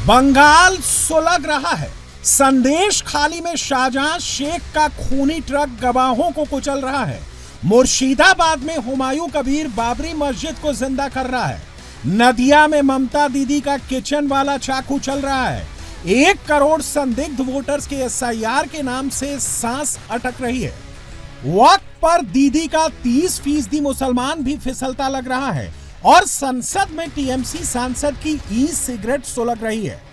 बंगाल सुलग रहा है। संदेश खाली में शाहजहां शेख का खूनी ट्रक गवाहों को कुचल रहा है। मुर्शिदाबाद में हुमायूं कबीर बाबरी मस्जिद को जिंदा कर रहा है। नदिया में ममता दीदी का किचन वाला चाकू चल रहा है। 1 करोड़ संदिग्ध वोटर्स के SIR के नाम से सांस अटक रही है। वक्त पर दीदी का 30% मुसलमान भी फिसलता लग रहा है और संसद में TMC सांसद की सिगरेट सुलग रही है।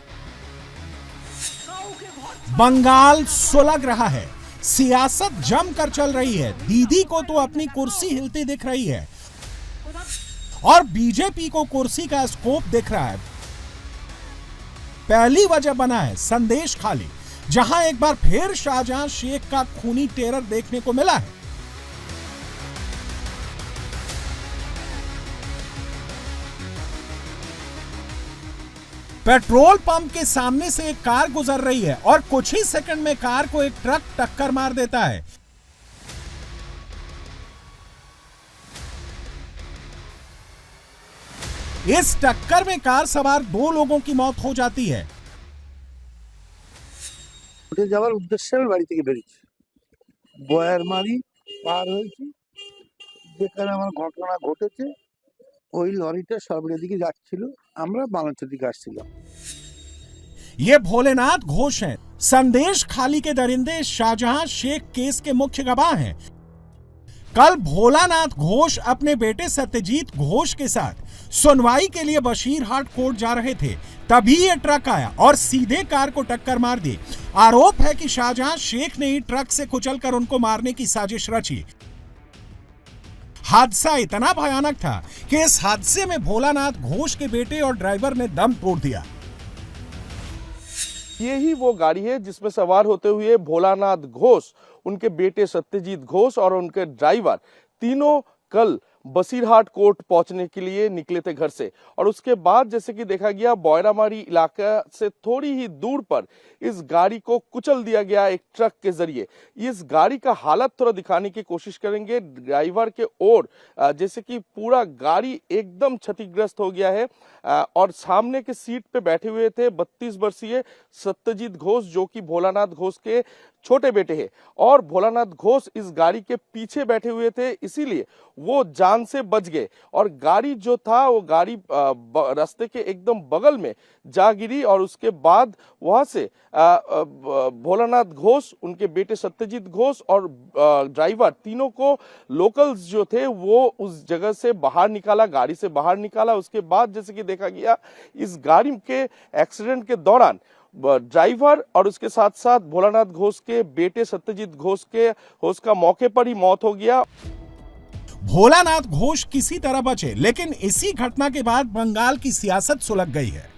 बंगाल सुलग रहा है, सियासत जमकर चल रही है। दीदी को तो अपनी कुर्सी हिलती दिख रही है और बीजेपी को कुर्सी का स्कोप दिख रहा है। पहली वजह बना है संदेश खाली, जहां एक बार फिर शाहजहां शेख का खूनी टेरर देखने को मिला है। पेट्रोल पंप के सामने से एक कार गुजर रही है और कुछ ही सेकंड में कार को एक ट्रक टक्कर मार देता है। इस टक्कर में कार सवार 2 लोगों की मौत हो जाती है। উঠে যাওয়ার উদ্দেশ্যে আমি বাড়ি থেকে বেরিয়েছি, বয়ার মারি পার হয়েছি, যেখানে আমার ঘটনা ঘটেছে ওই লরিটা সরবরের দিকে যাচ্ছিল, আমরা বাংলাদেশের দিকে আসছিলাম। ये भोलेनाथ घोष हैं। संदेश खाली के दरिंदे शाहजहां शेख केस के मुख्य गवाह हैं। कल भोलानाथ घोष अपने बेटे सत्यजीत घोष के साथ सुनवाई के लिए बशीरहाट कोर्ट जा रहे थे, तभी यह ट्रक आया और सीधे कार को टक्कर मार दी। आरोप है कि शाहजहां शेख ने ही ट्रक से कुचलकर उनको मारने की साजिश रची। हादसा इतना भयानक था कि इस हादसे में भोलानाथ घोष के बेटे और ड्राइवर ने दम तोड़ दिया। ये ही वो गाड़ी है जिसमें सवार होते हुए भोलानाथ घोष, उनके बेटे सत्यजीत घोष और उनके ड्राइवर तीनों कल बसीरहाट कोर्ट पहुंचने के लिए निकले थे घर से। और उसके बाद जैसे कि देखा गया, बॉयरामारी इलाका से थोड़ी ही दूर पर इस गाड़ी को कुचल दिया गया एक ट्रक के जरिए। इस गाड़ी का हालत थोड़ा दिखाने की कोशिश करेंगे ड्राइवर के ओर, जैसे कि पूरा गाड़ी एकदम क्षतिग्रस्त हो गया है। और सामने के सीट पे बैठे हुए थे 32 वर्षीय सत्यजीत घोष, जो कि भोलानाथ घोष के छोटे बेटे हैं। और भोलानाथ घोष इस गाड़ी के पीछे बैठे हुए थे, इसीलिए वो जान से बच गए। और गाड़ी जो था वो गाड़ी रास्ते के एकदम बगल में जा गिरी और उसके बाद वहां से भोलानाथ घोष, उनके बेटे सत्यजीत घोष और ड्राइवर तीनों को लोकल्स जो थे वो उस जगह से बाहर निकाला, गाड़ी से बाहर निकाला। उसके बाद जैसे कि देखा गया, इस गाड़ी के एक्सीडेंट के दौरान ड्राइवर और उसके साथ साथ भोलानाथ घोष के बेटे सत्यजीत घोष का मौके पर ही मौत हो गया। भोलानाथ घोष किसी तरह बचे, लेकिन इसी घटना के बाद बंगाल की सियासत सुलग गई है।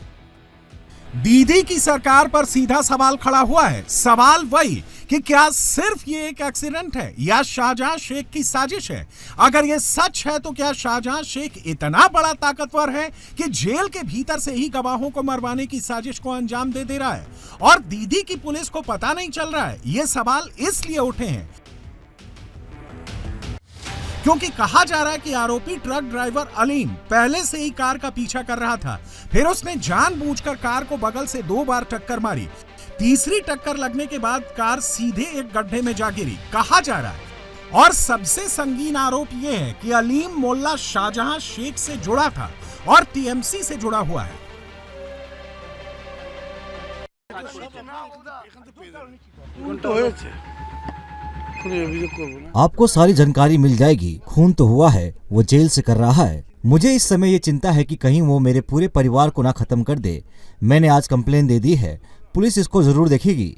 दीदी की सरकार पर सीधा सवाल खड़ा हुआ है। सवाल वही कि क्या सिर्फ ये एक एक्सीडेंट है या शाहजहां शेख की साजिश है? अगर ये सच है तो क्या शाहजहां शेख इतना बड़ा ताकतवर है कि जेल के भीतर से ही गवाहों को मरवाने की साजिश को अंजाम दे रहा है और दीदी की पुलिस को पता नहीं चल रहा है? ये सवाल इसलिए उठे हैं क्योंकि कहा जा रहा है कि आरोपी ट्रक ड्राइवर अलीम पहले से ही कार का पीछा कर रहा था। फिर उसने जानबूझकर कार को बगल से 2 बार टक्कर मारी। तीसरी टक्कर लगने के बाद कार सीधे एक गड्ढे में जा गिरी, कहा जा रहा है। और सबसे संगीन आरोप यह है कि अलीम मोल्ला शाहजहां शेख से जुड़ा था और TMC से जुड़ा हुआ है। आपको सारी जानकारी मिल जाएगी। खून तो हुआ है, वो जेल से कर रहा है। मुझे इस समय ये चिंता है कि कहीं वो मेरे पूरे परिवार को ना खत्म कर दे। मैंने आज कंप्लेन दे दी है, पुलिस इसको जरूर देखेगी।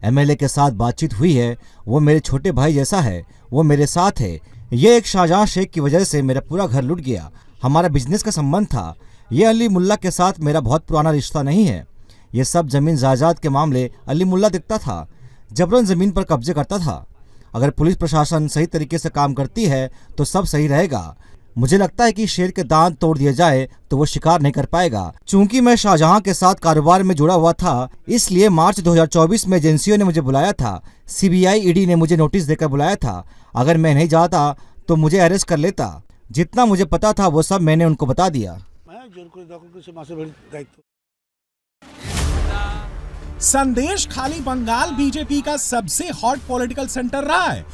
MLA के साथ बातचीत हुई है, वो मेरे छोटे भाई जैसा है, वो मेरे साथ है। ये एक शाहजहां शेख की वजह से मेरा पूरा घर लुट गया। हमारा बिजनेस का संबंध था। ये अली मुल्ला के साथ मेरा बहुत पुराना रिश्ता नहीं है। ये सब जमीन जायदाद के मामले अली मुल्ला देखता था, जबरन जमीन पर कब्जे करता था। अगर पुलिस प्रशासन सही तरीके से काम करती है तो सब सही रहेगा। मुझे लगता है कि शेर के दांत तोड़ दिए जाए तो वो शिकार नहीं कर पाएगा। चूंकि मैं शाहजहां के साथ कारोबार में जुड़ा हुआ था, इसलिए मार्च 2024 में एजेंसियों ने मुझे बुलाया था। CBI ED ने मुझे नोटिस देकर बुलाया था। अगर मैं नहीं जाता तो मुझे अरेस्ट कर लेता। जितना मुझे पता था वो सब मैंने उनको बता दिया। संदेश खाली बंगाल बीजेपी का सबसे हॉट पॉलिटिकल सेंटर रहा है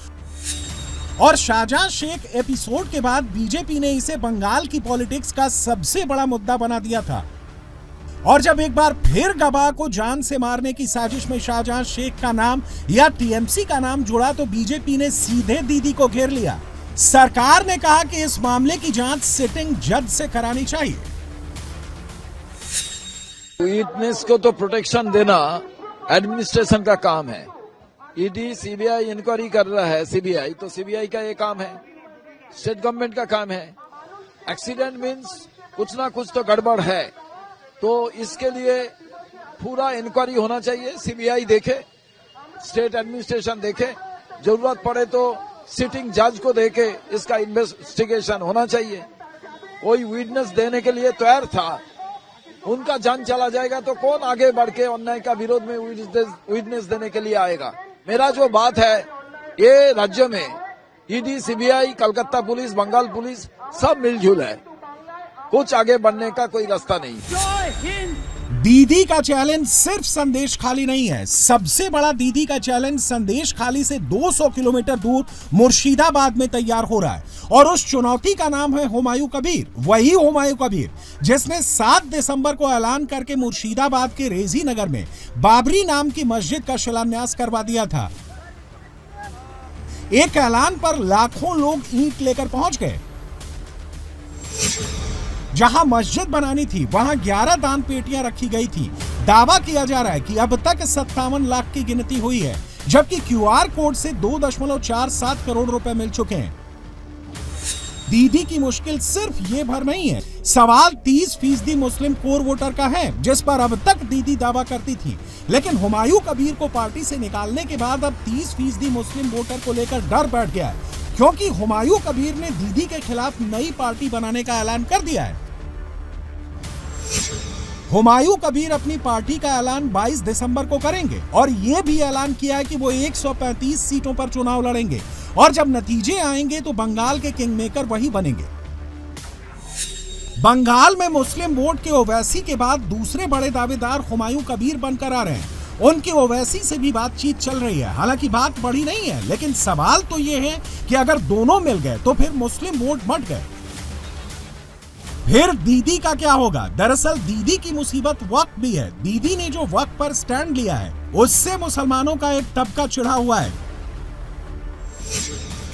और शाहजहां शेख एपिसोड के बाद बीजेपी ने इसे बंगाल की पॉलिटिक्स का सबसे बड़ा मुद्दा बना दिया था। और जब एक बार फिर गवाह को जान से मारने की साजिश में शाहजहां शेख का नाम या टीएमसी का नाम जुड़ा तो बीजेपी ने सीधे दीदी को घेर लिया। सरकार ने कहा कि इस मामले की जांच सिटिंग जज से करानी चाहिए। विटनेस को तो प्रोटेक्शन देना एडमिनिस्ट्रेशन का काम है। ईडी सीबीआई इंक्वायरी कर रहा है, सीबीआई तो सीबीआई का ये काम है, स्टेट गवर्नमेंट का काम है। एक्सीडेंट मीन्स कुछ ना कुछ तो गड़बड़ है, तो इसके लिए पूरा इंक्वायरी होना चाहिए। सीबीआई देखे, स्टेट एडमिनिस्ट्रेशन देखे, जरूरत पड़े तो सिटिंग जज को देके इसका इन्वेस्टिगेशन होना चाहिए। कोई विटनेस देने के लिए तैयार था, उनका जान चला जाएगा तो कौन आगे बढ़ के अन्याय का विरोध में विटनेस देने के लिए आएगा। मेरा जो बात है, ये राज्य में ED, CBI, Calcutta police, Bengal police सब मिलजुल है, कुछ आगे बढ़ने का कोई रास्ता नहीं। दीदी का चैलेंज सिर्फ संदेश खाली नहीं है, सबसे बड़ा दीदी का चैलेंज संदेश खाली से 200 किलोमीटर दूर मुर्शिदाबाद में तैयार हो रहा है और उस चुनौती का नाम है हुमायूं कबीर। वही हुमायूं कबीर जिसने 7 दिसंबर को ऐलान करके मुर्शिदाबाद के रेजी नगर में बाबरी नाम की मस्जिद का शिलान्यास करवा दिया था। एक ऐलान पर लाखों लोग ईंट लेकर पहुंच गए। जहां मस्जिद बनानी थी वहां 11 दान पेटियां रखी गई थी। दावा किया जा रहा है कि अब तक 57 लाख की गिनती हुई है, जबकि क्यूआर कोड से 2.47 करोड़ रुपए मिल चुके हैं। दीदी की मुश्किल सिर्फ ये भर नहीं है, सवाल 30% मुस्लिम कोर वोटर का है, जिस पर अब तक दीदी दावा करती थी। लेकिन हुमायूं कबीर को पार्टी से निकालने के बाद अब 30% मुस्लिम वोटर को लेकर डर बैठ गया है, क्योंकि हुमायूं कबीर ने दीदी के खिलाफ नई पार्टी बनाने का ऐलान कर दिया है। हुमायूं कबीर अपनी पार्टी का ऐलान 22 दिसंबर को करेंगे और यह भी ऐलान किया है कि वो 135 सीटों पर चुनाव लड़ेंगे और जब नतीजे आएंगे तो बंगाल के किंग मेकर वही बनेंगे। बंगाल में मुस्लिम वोट के ओवैसी के बाद दूसरे बड़े दावेदार हुमायूं कबीर बनकर आ रहे हैं। उनकी ओवैसी से भी बातचीत चल रही है। हालांकि बात बड़ी नहीं है, लेकिन सवाल तो ये है कि अगर दोनों मिल गए तो फिर मुस्लिम वोट बंट गए, फिर दीदी का क्या होगा? दरअसल दीदी की मुसीबत वक्त भी है। दीदी ने जो वक्त पर स्टैंड लिया है उससे मुसलमानों का एक तबका चिढ़ा हुआ है,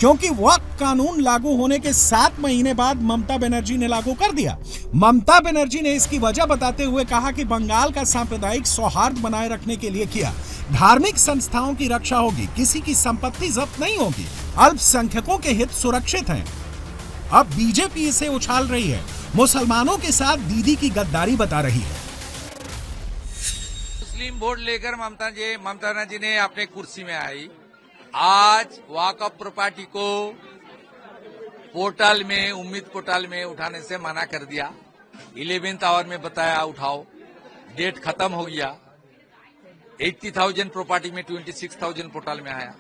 क्योंकि वक्त कानून लागू होने के 7 महीने बाद ममता बनर्जी ने लागू कर दिया। ममता बनर्जी ने इसकी वजह बताते हुए कहा कि बंगाल का सांप्रदायिक सौहार्द बनाए रखने के लिए किया। धार्मिक संस्थाओं की रक्षा होगी, किसी की संपत्ति जब्त नहीं होगी, अल्पसंख्यकों के हित सुरक्षित हैं। अब बीजेपी इसे उछाल रही है, मुसलमानों के साथ दीदी की गद्दारी बता रही है। मुस्लिम वोट लेकर ममता बनर्जी ने अपने कुर्सी में आई। आज वाकफ प्रॉपर्टी को पोर्टल में, उम्मीद पोर्टल में उठाने से मना कर दिया। 11th आवर में बताया उठाओ, डेट खत्म हो गया। 80,000 प्रॉपर्टी में 26,000 पोर्टल में आया।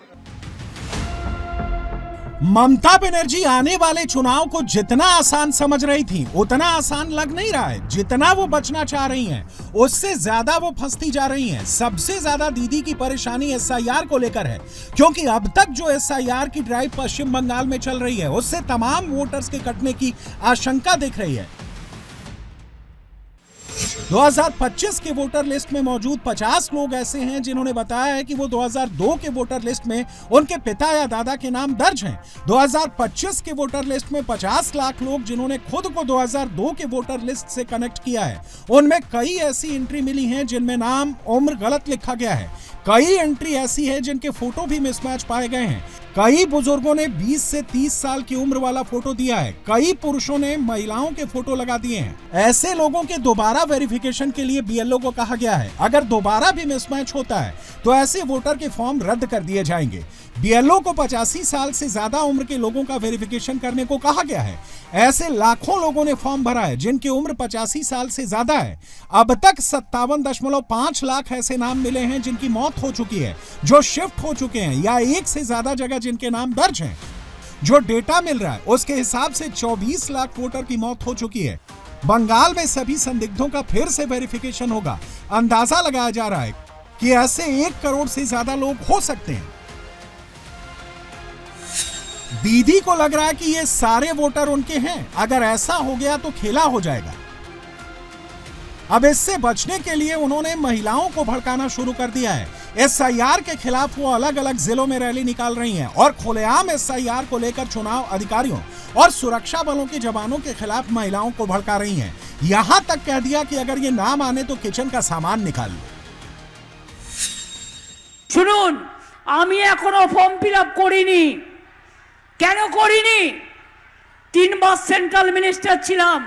ममता बनर्जी आने वाले चुनाव को जितना आसान समझ रही थी उतना आसान लग नहीं रहा है। जितना वो बचना चाह रही हैं, उससे ज्यादा वो फंसती जा रही हैं। सबसे ज्यादा दीदी की परेशानी एसआईआर को लेकर है, क्योंकि अब तक जो एसआईआर की ड्राइव पश्चिम बंगाल में चल रही है उससे तमाम वोटर्स के कटने की आशंका दिख रही है। 2025 के वोटर लिस्ट में मौजूद 50 लोग ऐसे हैं जिन्होंने बताया है कि वो 2002 के वोटर लिस्ट में उनके पिता या दादा के नाम दर्ज हैं। 2025 के वोटर लिस्ट में 50 लाख लोग जिन्होंने खुद को 2002 के वोटर लिस्ट से कनेक्ट किया है, उनमें कई ऐसी एंट्री मिली हैं जिनमें नाम, उम्र गलत लिखा गया है। कई एंट्री ऐसी है जिनके फोटो भी मिसमैच पाए गए हैं। कई बुजुर्गों ने 20 से 30 साल की उम्र वाला फोटो दिया है। कई पुरुषों ने महिलाओं के फोटो लगा दिए हैं। ऐसे लोगों के दोबारा वेरिफिकेशन के लिए बीएलओ को कहा गया है। अगर दोबारा भी मिसमैच होता है तो ऐसे वोटर के फॉर्म रद्द कर दिए जाएंगे। बीएलओ को 85 साल से ज्यादा उम्र के लोगों का वेरिफिकेशन करने को कहा गया है। ऐसे लाखों लोगों ने फॉर्म भरा है जिनकी उम्र 85 साल से ज्यादा है। अब तक 57.5 लाख ऐसे नाम मिले हैं जिनकी मौत हो चुकी है, जो शिफ्ट हो चुके हैं या एक से ज्यादा जगह जिनके नाम दर्ज हैं। जो डेटा मिल रहा है उसके हिसाब से 24 लाख वोटर की मौत हो चुकी है। बंगाल में सभी संदिग्धों का फिर से वेरिफिकेशन होगा। अंदाजा लगाया जा रहा है कि ऐसे 1 करोड़ से ज्यादा लोग हो सकते हैं। दीदी को लग रहा है कि ये सारे वोटर उनके हैं। अगर ऐसा हो गया तो खेला हो जाएगा। अब इससे बचने के लिए उन्होंने महिलाओं को भड़काना शुरू कर दिया है। एसआईआर के खिलाफ वो अलग अलग जिलों में रैली निकाल रही हैं और खुलेआम एसआईआर को लेकर चुनाव अधिकारियों और सुरक्षा बलों के जवानों के खिलाफ महिलाओं को भड़का रही हैं। यहां तक कह दिया कि अगर ये ना माने तो किचन का सामान निकाल लो। শুনুন, আমি এখনো ফর্ম ফিল আপ করিনি। কেন করিনি? 3 বার সেন্ট্রাল মিনিস্টার ছিলাম,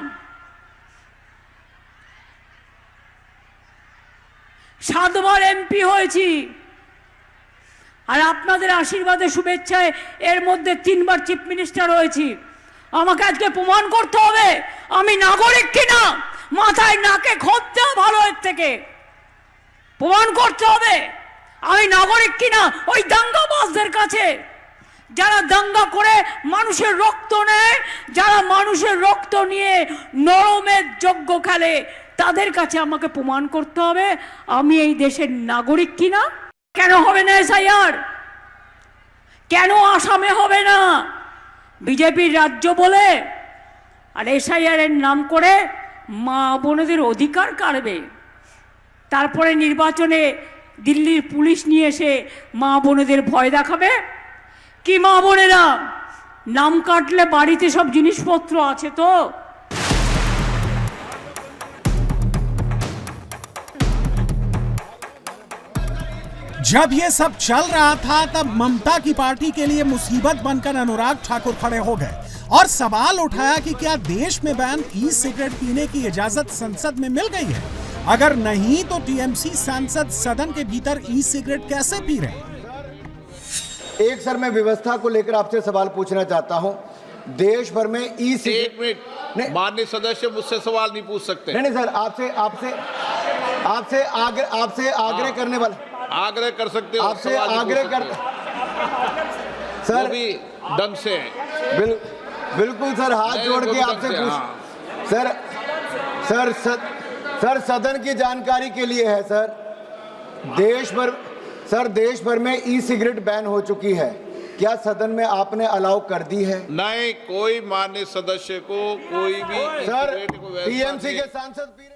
7 বার এমপি হয়েছি, আর আপনাদের আশীর্বাদে শুভেচ্ছায় এর মধ্যে 3 বার চিফ মিনিস্টার হয়েছি। আমাকে আজকে প্রমাণ করতে হবে আমি নাগরিক কিনা। মাথায় নাকে খোঁজ দেওয়া ভালো এর থেকে। প্রমাণ করতে হবে আমি নাগরিক কিনা ওই দাঙ্গাবাজদের কাছে, যারা দাঙ্গা করে মানুষের রক্ত নেয়, যারা মানুষের রক্ত নিয়ে নরমের যজ্ঞ খেলে, তাদের কাছে আমাকে প্রমাণ করতে হবে আমি এই দেশের নাগরিক কিনা। কেন হবে না এসআইআর? কেন আসামে হবে না? বিজেপির রাজ্য বলে আর এসআইআর এর নাম করে মা বোনেদের অধিকার কাড়বে। তারপরে নির্বাচনে দিল্লির পুলিশ নিয়ে এসে মা বোনেদের ভয় দেখাবে। কি মা বোনেরা, নাম কাটলে বাড়িতে সব জিনিসপত্র আছে তো? जब ये सब चल रहा था तब ममता की पार्टी के लिए मुसीबत बनकर अनुराग ठाकुर खड़े हो गए और सवाल उठाया कि क्या देश में बैन ई सिगरेट पीने की इजाजत संसद में मिल गई है? अगर नहीं तो टीएमसी सांसद सदन के भीतर ई सिगरेट कैसे पी रहे हैं? एक सर, मैं व्यवस्था को लेकर आपसे सवाल पूछना चाहता हूं। देश भर में ई सिगरेट, एक मिनट, माननीय सदस्य मुझसे सवाल नहीं पूछ सकते। नहीं सर, आपसे आग्रह करने वाला, आग्रह कर सकते हो, आपसे आग्रह कर सर भी ढंग से बिल्कुल सर, हाथ जोड़ के आपसे पूछ सर सदन की जानकारी के लिए है सर। देश भर में ई सिगरेट बैन हो चुकी है, क्या सदन में आपने अलाउ कर दी है? नहीं, कोई माननीय सदस्य को कोई भी सर टीएमसी के सांसद